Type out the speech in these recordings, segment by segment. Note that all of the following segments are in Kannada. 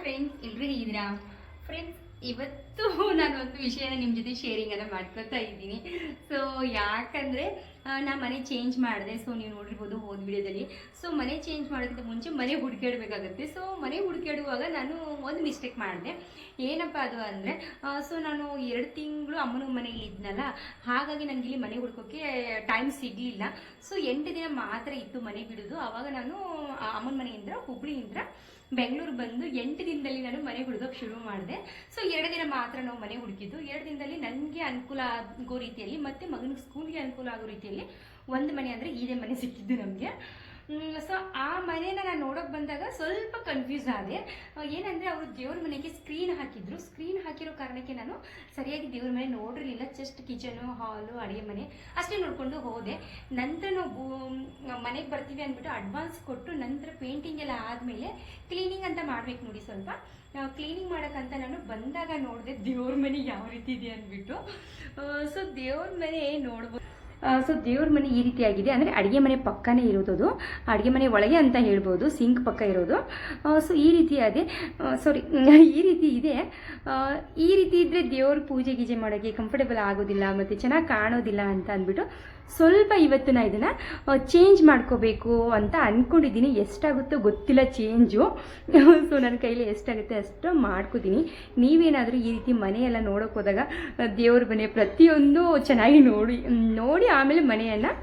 ಫ್ರೆಂಡ್ಸ್, ಎಲ್ಲರೂ ಹೇಗಿದ್ದೀರಾ ಫ್ರೆಂಡ್ಸ್? ಇವತ್ತು ನಾನೊಂದು ವಿಷಯನ ನಿಮ್ಮ ಜೊತೆ ಶೇರಿಂಗನ್ನು ಮಾಡ್ಕೊತಾ ಇದ್ದೀನಿ. ಸೊ ಯಾಕಂದರೆ ನಾನು ಮನೆ ಚೇಂಜ್ ಮಾಡಿದೆ. ಸೊ ನೀವು ನೋಡಿರ್ಬೋದು ಹೋದ ವಿಡಿಯೋದಲ್ಲಿ. ಸೊ ಮನೆ ಚೇಂಜ್ ಮಾಡೋದಕ್ಕಿಂತ ಮುಂಚೆ ಮನೆ ಹುಡುಕಾಡಬೇಕಾಗುತ್ತೆ. ಸೊ ಮನೆ ಹುಡುಕಾಡುವಾಗ ನಾನು ಒಂದು ಮಿಸ್ಟೇಕ್ ಮಾಡಿದೆ. ಏನಪ್ಪ ಅದು ಅಂದರೆ, ಸೊ ನಾನು 2 ತಿಂಗಳು ಅಮ್ಮನ ಮನೇಲಿ ಇದ್ನಲ್ಲ, ಹಾಗಾಗಿ ನನಗೆ ಇಲ್ಲಿ ಮನೆ ಹುಡ್ಕೋಕ್ಕೆ ಟೈಮ್ ಸಿಗಲಿಲ್ಲ. ಸೊ 8 ದಿನ ಮಾತ್ರ ಇತ್ತು ಮನೆ ಬಿಡೋದು. ಆವಾಗ ನಾನು ಅಮ್ಮನ ಮನೆಯಿಂದ ಹುಬ್ಳಿಯಿಂದ ಬೆಂಗಳೂರು ಬಂದು 8 ದಿನದಲ್ಲಿ ನಾನು ಮನೆ ಹುಡುಕೋಕೆ ಶುರು ಮಾಡಿದೆ. ಸೊ 2 ದಿನ ಮಾತ್ರ ನಾವು ಮನೆ ಹುಡುಕಿದ್ದು. 2 ದಿನದಲ್ಲಿ ನನಗೆ ಅನುಕೂಲ ಆಗೋ ರೀತಿಯಲ್ಲಿ ಮತ್ತು ಮಗನಿಗೆ ಸ್ಕೂಲ್ಗೆ ಅನುಕೂಲ ಆಗೋ ರೀತಿಯಲ್ಲಿ ಒಂದು ಮನೆ ಅಂದರೆ ಇದೇ ಮನೆ ಸಿಕ್ಕಿದ್ದು ನಮಗೆ. ಸೊ ಆ ಮನೇನ ನಾನು ನೋಡೋಕೆ ಬಂದಾಗ ಸ್ವಲ್ಪ ಕನ್ಫ್ಯೂಸ್ ಆದೆ. ಏನಂದರೆ ಅವರು ದೇವ್ರ ಮನೆಗೆ ಸ್ಕ್ರೀನ್ ಹಾಕಿದ್ರು. ಸ್ಕ್ರೀನ್ ಹಾಕಿರೋ ಕಾರಣಕ್ಕೆ ನಾನು ಸರಿಯಾಗಿ ದೇವ್ರ ಮನೆ ನೋಡಿರಲಿಲ್ಲ. ಜಸ್ಟ್ ಕಿಚನು, ಹಾಲು, ಅಡುಗೆ ಮನೆ ಅಷ್ಟೇ ನೋಡಿಕೊಂಡು ಹೋದೆ. ನಂತರ ನಾವು ಮನೆಗೆ ಬರ್ತೀವಿ ಅಂದ್ಬಿಟ್ಟು ಅಡ್ವಾನ್ಸ್ ಕೊಟ್ಟು ನಂತರ ಪೇಂಟಿಂಗ್ ಎಲ್ಲ ಆದಮೇಲೆ ಕ್ಲೀನಿಂಗ್ ಅಂತ ಮಾಡ್ಬೇಕು ನೋಡಿ. ಸ್ವಲ್ಪ ಕ್ಲೀನಿಂಗ್ ಮಾಡೋಕ್ಕಂತ ನಾನು ಬಂದಾಗ ನೋಡಿದೆ ದೇವ್ರ ಮನೆ ಯಾವ ರೀತಿ ಇದೆ ಅಂದ್ಬಿಟ್ಟು. ಸೊ ದೇವ್ರ ಮನೆ ನೋಡ್ಬೋದು. ಸೊ ದೇವ್ರ ಮನೆ ಈ ರೀತಿಯಾಗಿದೆ. ಅಂದರೆ ಅಡುಗೆ ಮನೆ ಪಕ್ಕನೇ ಇರೋದು, ಅಡುಗೆ ಮನೆ ಒಳಗೆ ಅಂತ ಹೇಳ್ಬೋದು, ಸಿಂಕ್ ಪಕ್ಕ ಇರೋದು. ಸೊ ಈ ರೀತಿ ಅದೇ ಈ ರೀತಿ ಇದೆ. ಈ ರೀತಿ ಇದ್ದರೆ ದೇವ್ರ ಪೂಜೆ ಗೀಜೆ ಮಾಡೋಕ್ಕೆ ಕಂಫರ್ಟೇಬಲ್ ಆಗೋದಿಲ್ಲ ಮತ್ತು ಚೆನ್ನಾಗಿ ಕಾಣೋದಿಲ್ಲ ಅಂತ ಅಂದ್ಬಿಟ್ಟು ಸ್ವಲ್ಪ ಇವತ್ತು ನಾನು ಇದನ್ನು ಚೇಂಜ್ ಮಾಡ್ಕೋಬೇಕು ಅಂತ ಅಂದ್ಕೊಂಡಿದ್ದೀನಿ. ಎಷ್ಟಾಗುತ್ತೋ ಗೊತ್ತಿಲ್ಲ ಚೇಂಜು. ಸೊ ನನ್ನ ಕೈಲಿ ಎಷ್ಟಾಗುತ್ತೆ ಅಷ್ಟು ಮಾಡ್ಕೋತೀನಿ. ನೀವೇನಾದರೂ ಈ ರೀತಿ ಮನೆಯೆಲ್ಲ ನೋಡೋಕೆ ಹೋದಾಗ ದೇವ್ರ ಮನೆ ಪ್ರತಿಯೊಂದು ಚೆನ್ನಾಗಿ ನೋಡಿ ಆಮೇಲೆ ಮನೆಯನ್ನು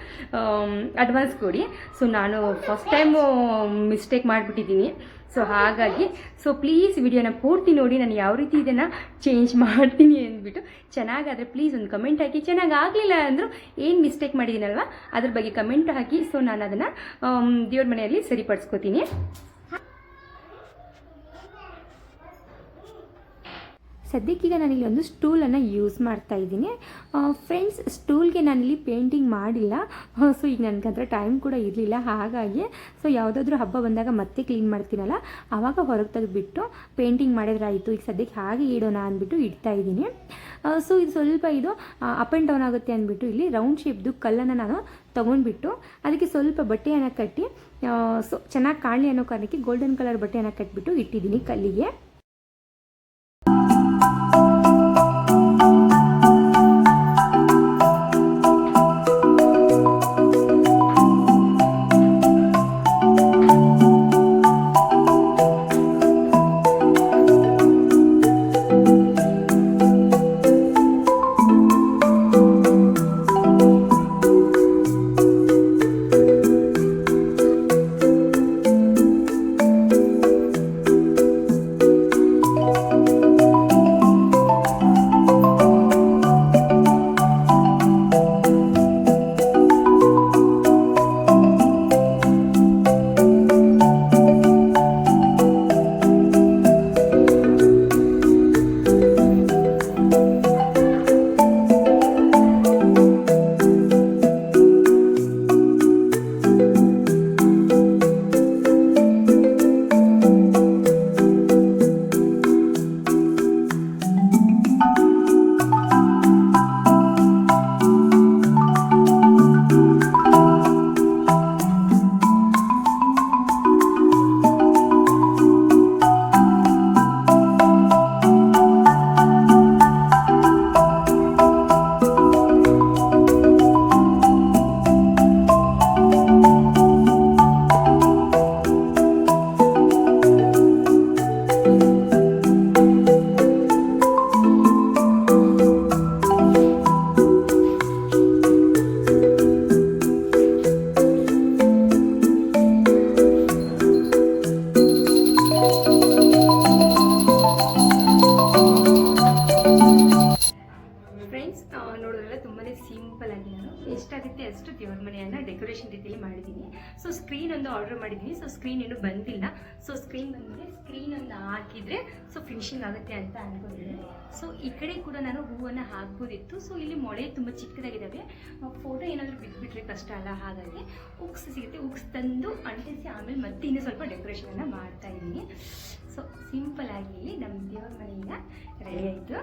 ಅಡ್ವಾನ್ಸ್ ಕೊಡಿ. ಸೊ ನಾನು ಫಸ್ಟ್ ಟೈಮು ಮಿಸ್ಟೇಕ್ ಮಾಡಿಬಿಟ್ಟಿದ್ದೀನಿ. ಸೊ ಹಾಗಾಗಿ ಪ್ಲೀಸ್ ವಿಡಿಯೋನ ಪೂರ್ತಿ ನೋಡಿ ನಾನು ಯಾವ ರೀತಿ ಇದನ್ನು ಚೇಂಜ್ ಮಾಡ್ತೀನಿ ಅಂದ್ಬಿಟ್ಟು. ಚೆನ್ನಾಗಾದರೆ ಪ್ಲೀಸ್ ಒಂದು ಕಮೆಂಟ್ ಹಾಕಿ. ಚೆನ್ನಾಗಿ ಆಗಲಿಲ್ಲ ಅಂದರೂ ಏನು ಮಿಸ್ಟೇಕ್ ಮಾಡಿದ್ದೀನಲ್ವ ಅದ್ರ ಬಗ್ಗೆ ಕಮೆಂಟ್ ಹಾಕಿ. ಸೊ ನಾನು ಅದನ್ನು ದೇವ್ರ ಮನೆಯಲ್ಲಿ ಸರಿಪಡಿಸ್ಕೋತೀನಿ. ಸದ್ಯಕ್ಕೀಗ ನಾನಿಲ್ಲಿ ಒಂದು ಸ್ಟೂಲನ್ನು ಯೂಸ್ ಮಾಡ್ತಾ ಇದ್ದೀನಿ ಫ್ರೆಂಡ್ಸ್. ಸ್ಟೂಲ್ಗೆ ನಾನಿಲ್ಲಿ ಪೇಂಟಿಂಗ್ ಮಾಡಿಲ್ಲ. ಸೊ ಈಗ ನನಗೆ ಅದರ ಟೈಮ್ ಕೂಡ ಇರಲಿಲ್ಲ. ಹಾಗಾಗಿ ಯಾವುದಾದ್ರೂ ಹಬ್ಬ ಬಂದಾಗ ಮತ್ತೆ ಕ್ಲೀನ್ ಮಾಡ್ತೀನಲ್ಲ ಆವಾಗ ಹೊರಗೆ ತೆಗೆದುಬಿಟ್ಟು ಪೇಂಟಿಂಗ್ ಮಾಡಿದ್ರಾಯಿತು. ಈಗ ಸದ್ಯಕ್ಕೆ ಹಾಗೆ ಇಡೋಣ ಅಂದ್ಬಿಟ್ಟು ಇಡ್ತಾ ಇದ್ದೀನಿ. ಸೊ ಇದು ಸ್ವಲ್ಪ ಇದು ಅಪ್ ಆ್ಯಂಡ್ ಡೌನ್ ಆಗುತ್ತೆ ಅಂದ್ಬಿಟ್ಟು ಇಲ್ಲಿ ರೌಂಡ್ ಶೇಪ್ದು ಕಲ್ಲನ್ನು ನಾನು ತೊಗೊಂಡ್ಬಿಟ್ಟು ಅದಕ್ಕೆ ಸ್ವಲ್ಪ ಬಟ್ಟೆಯನ್ನು ಕಟ್ಟಿ ಸೊ ಚೆನ್ನಾಗಿ ಕಾಣಲಿ ಅನ್ನೋ ಕಾರಣಕ್ಕೆ ಗೋಲ್ಡನ್ ಕಲರ್ ಬಟ್ಟೆಯನ್ನು ಕಟ್ಟಿಬಿಟ್ಟು ಇಟ್ಟಿದ್ದೀನಿ ಕಲ್ಲಿಗೆ. ನೋಡೋದ್ರಲ್ಲ ತುಂಬಾ ಸಿಂಪಲ್ ಆಗಿ ನಾನು ಎಷ್ಟಾಗುತ್ತೆ ಅಷ್ಟು ದೇವ್ರ ಮನೆಯನ್ನು ಡೆಕೋರೇಷನ್ ರೀತಿಯಲ್ಲಿ ಮಾಡಿದ್ದೀನಿ. ಸೊ ಸ್ಕ್ರೀನ್ ಒಂದು ಆರ್ಡರ್ ಮಾಡಿದ್ದೀನಿ. ಸೊ ಸ್ಕ್ರೀನ್ ಏನು ಬಂದಿಲ್ಲ. ಸೊ ಸ್ಕ್ರೀನ್ ಬಂದರೆ ಸ್ಕ್ರೀನ್ ಒಂದು ಹಾಕಿದರೆ ಸೊ ಫಿನಿಶಿಂಗ್ ಆಗುತ್ತೆ ಅಂತ ಅಂದ್ಕೊಂಡಿದ್ದೀನಿ. ಸೊ ಈ ಕಡೆ ಕೂಡ ನಾನು ಹೂವನ್ನು ಹಾಕ್ಬೋದಿತ್ತು. ಸೊ ಇಲ್ಲಿ ಮೊಳೆ ತುಂಬ ಚಿಕ್ಕದಾಗಿದ್ದಾವೆ. ಫೋಟೋ ಏನಾದರೂ ಬಿದ್ದುಬಿಟ್ರೆ ಕಷ್ಟ ಅಲ್ಲ. ಹಾಗಾಗಿ ಉಕ್ಸ್ ಸಿಗುತ್ತೆ, ಉಕ್ಸ್ ತಂದು ಅಂಟಿಸಿ ಆಮೇಲೆ ಮತ್ತೆ ಇನ್ನೂ ಸ್ವಲ್ಪ ಡೆಕೋರೇಷನನ್ನು ಮಾಡ್ತಾ ಇದ್ದೀನಿ. ಸೊ ಸಿಂಪಲ್ ಆಗಿ ಇಲ್ಲಿ ನಮ್ಮ ದೇವ್ರ ಮನೆಯಿಂದ ರೆಡಿ ಆಯಿತು.